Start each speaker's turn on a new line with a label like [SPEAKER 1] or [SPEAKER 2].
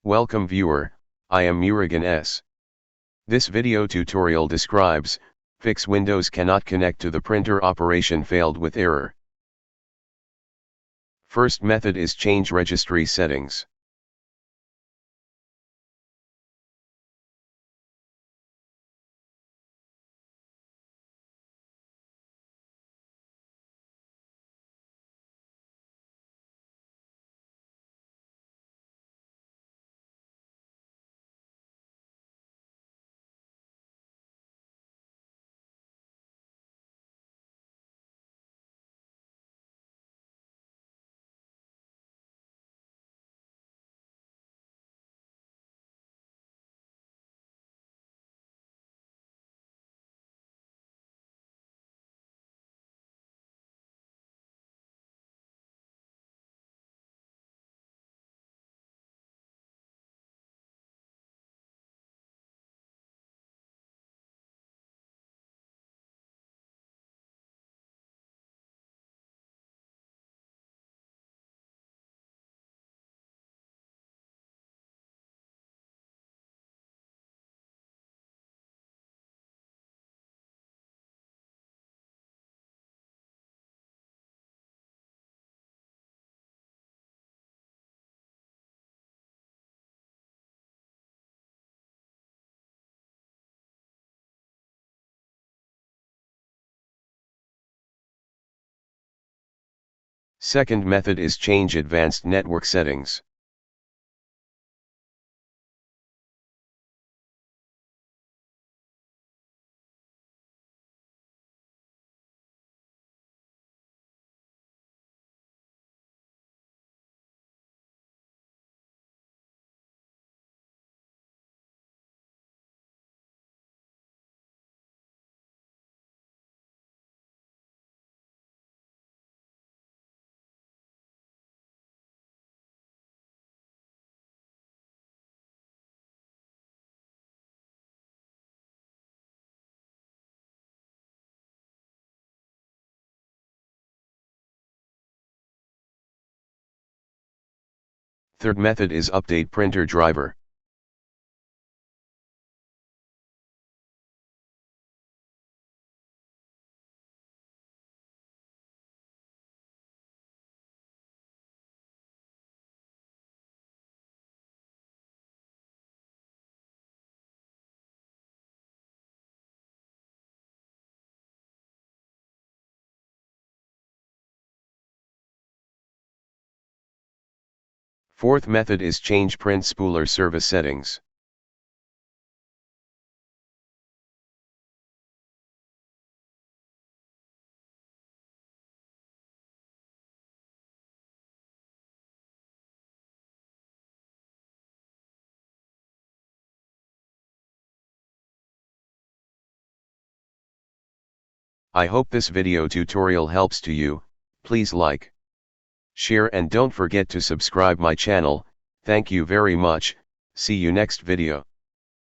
[SPEAKER 1] Welcome viewer, I am Murugan S. This video tutorial describes, fix Windows cannot connect to the printer operation failed with error. First method is change registry settings. Second method is change advanced network settings. Third method is update printer driver. Fourth method is change print spooler service settings. I hope this video tutorial helps to you. Please like, share and don't forget to subscribe my channel. Thank you very much. See you next video.